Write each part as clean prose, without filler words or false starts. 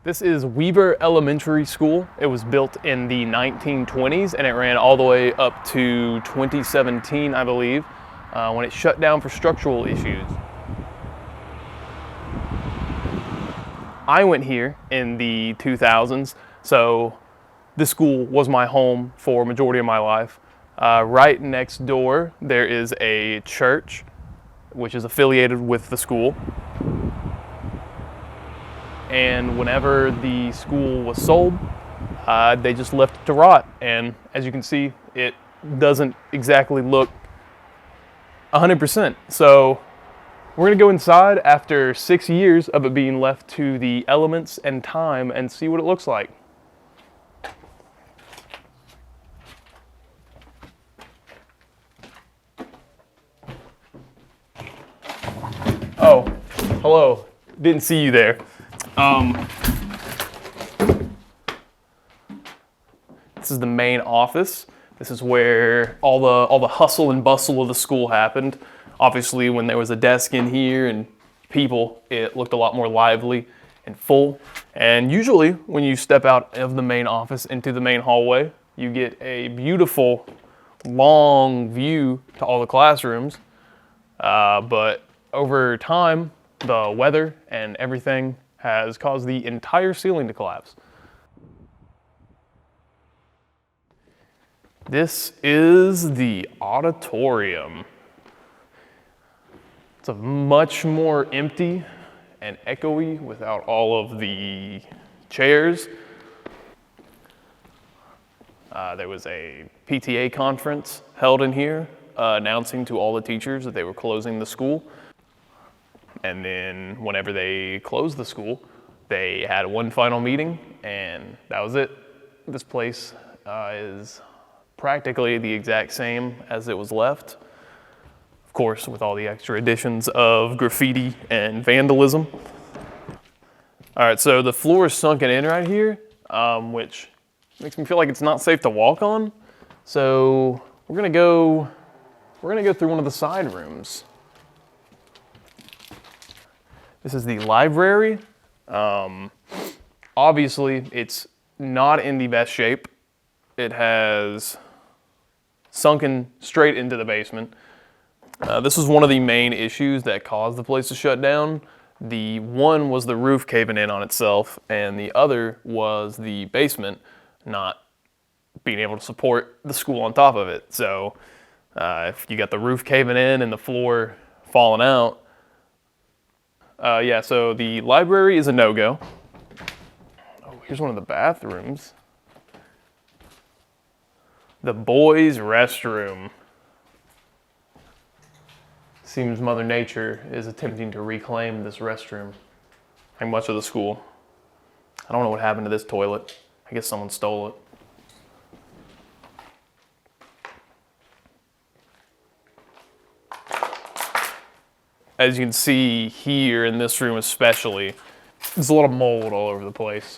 This is Weber Elementary School. It was built in the 1920s and it ran all the way up to 2017, I believe, when it shut down for structural issues. I went here in the 2000s, so this school was my home for a majority of my life. Right next door, there is a church, which is affiliated with the school. And whenever the school was sold, they just left it to rot. And as you can see, it doesn't exactly look 100%. So we're gonna go inside after 6 years of it being left to the elements and time and see what it looks like. Oh, hello. Didn't see you there. This is the main office. This is where all the hustle and bustle of the school happened. Obviously, when there was a desk in here and people, it looked a lot more lively and full. And usually, when you step out of the main office into the main hallway, you get a beautiful, long view to all the classrooms. But over time, the weather and everything has caused the entire ceiling to collapse. This is the auditorium. It's a much more empty and echoey without all of the chairs. There was a PTA conference held in here announcing to all the teachers that they were closing the school. And then whenever they closed the school, they had one final meeting and that was it. This place is practically the exact same as it was left. Of course, with all the extra additions of graffiti and vandalism. All right, so the floor is sunken in right here, which makes me feel like it's not safe to walk on. So we're gonna go through one of the side rooms. This is the library. Obviously, it's not in the best shape. It has sunken straight into the basement. This was one of the main issues that caused the place to shut down. The one was the roof caving in on itself, and the other was the basement not being able to support the school on top of it. So if you got the roof caving in and the floor falling out, yeah, so the library is a no-go. Oh, here's one of the bathrooms. The boys' restroom. Seems Mother Nature is attempting to reclaim this restroom, like much of the school. I don't know what happened to this toilet. I guess someone stole it. As you can see here in this room especially, there's a lot of mold all over the place.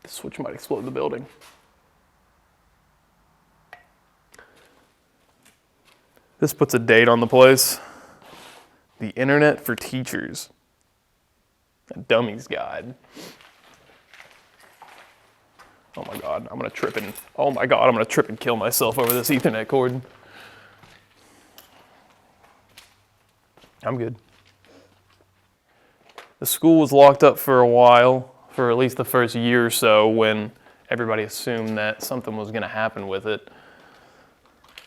This switch might explode the building. This puts a date on the place. The Internet for Teachers. A dummy's guide. Oh my God, I'm gonna trip and kill myself over this Ethernet cord. I'm good. The school was locked up for a while, for at least the first year or so, when everybody assumed that something was gonna happen with it.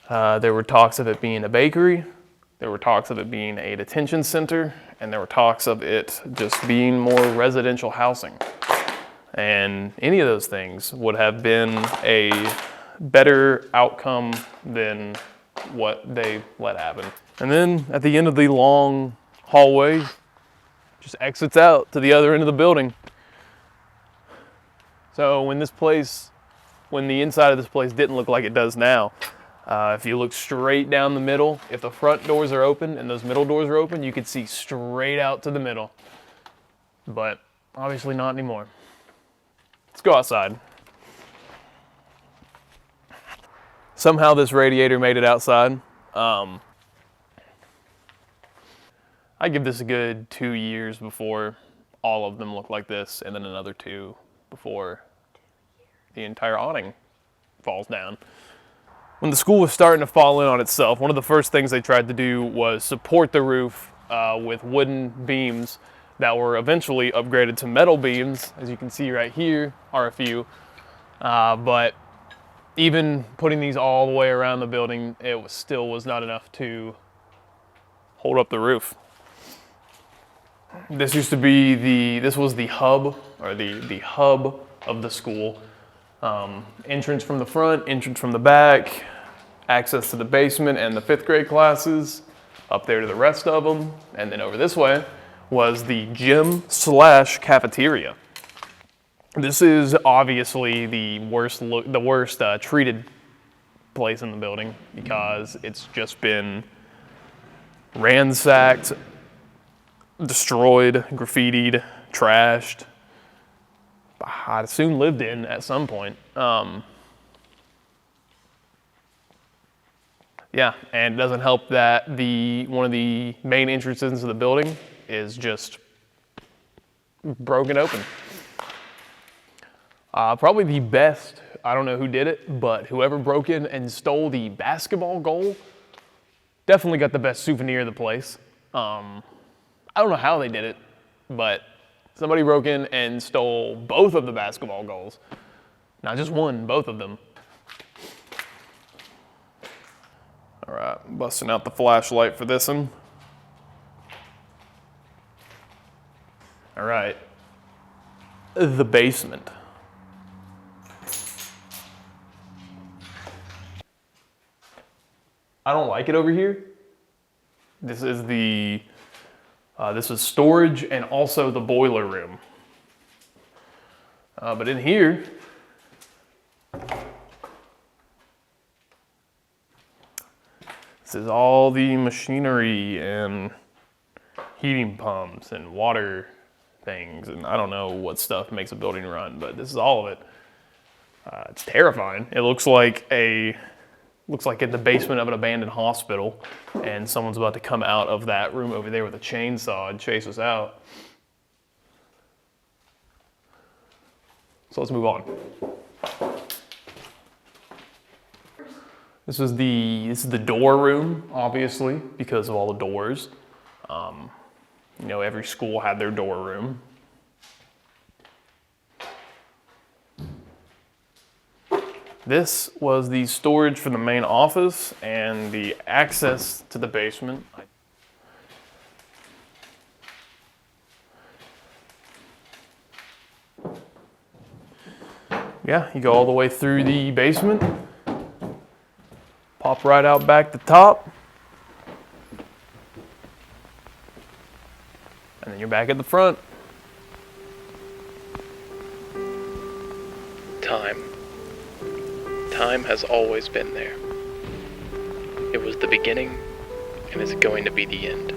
There were talks of it being a bakery, there were talks of it being a detention center, and there were talks of it just being more residential housing. And any of those things would have been a better outcome than what they let happen. And then at the end of the long hallway, just exits out to the other end of the building. So when the inside of this place didn't look like it does now, if you look straight down the middle, if the front doors are open and those middle doors are open, you could see straight out to the middle. But obviously not anymore. Let's go outside. Somehow this radiator made it outside. I give this a good 2 years before all of them look like this, and then another 2 before the entire awning falls down. When the school was starting to fall in on itself, one of the first things they tried to do was support the roof with wooden beams that were eventually upgraded to metal beams. As you can see right here are a few, but even putting these all the way around the building, it still was not enough to hold up the roof. This used to be this was the hub, or the hub of the school. Entrance from the front, entrance from the back, access to the basement and the 5th grade classes, up there to the rest of them, and then over this way was the gym / cafeteria. This is obviously the worst treated place in the building because it's just been ransacked, destroyed, graffitied, trashed. I soon lived in at some point. Yeah, and it doesn't help that one of the main entrances into the building is just broken open. Probably the best, I don't know who did it, but whoever broke in and stole the basketball goal definitely got the best souvenir of the place. I don't know how they did it, but somebody broke in and stole both of the basketball goals. Not just one, both of them. All right, busting out the flashlight for this one. All right, the basement. I don't like it over here. This is storage and also the boiler room. But in here, this is all the machinery and heating pumps and water things, and I don't know what stuff makes a building run, but this is all of it. It's terrifying. It looks like in the basement of an abandoned hospital, and someone's about to come out of that room over there with a chainsaw and chase us out. So let's move on. This is the door room, obviously, because of all the doors. Every school had their door room. This was the storage for the main office and the access to the basement. Yeah, you go all the way through the basement, pop right out back the top, and then you're back at the front. Time has always been there. It was the beginning, and is going to be the end.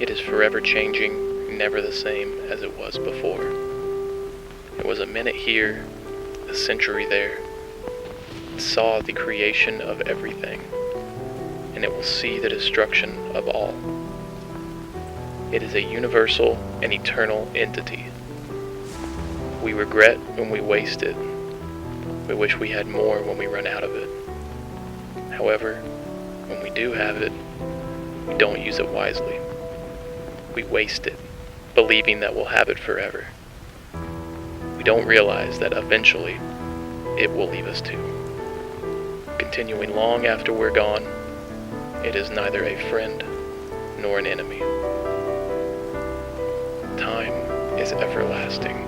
It is forever changing, never the same as it was before. It was a minute here, a century there. It saw the creation of everything, and it will see the destruction of all. It is a universal and eternal entity. We regret when we waste it. We wish we had more when we run out of it. However, when we do have it, we don't use it wisely. We waste it, believing that we'll have it forever. We don't realize that eventually it will leave us too. Continuing long after we're gone, it is neither a friend nor an enemy. Time is everlasting.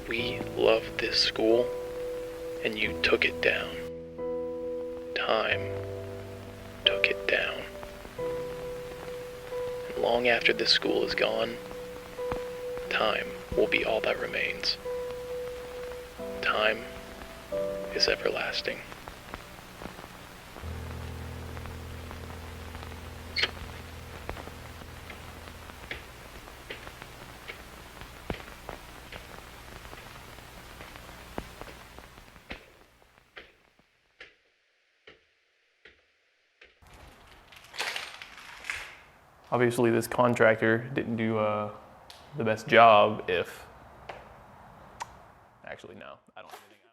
We loved this school, and you took it down. Time took it down. And long after this school is gone, time will be all that remains. Time is everlasting. Obviously, this contractor didn't do the best job if, actually, no, I don't.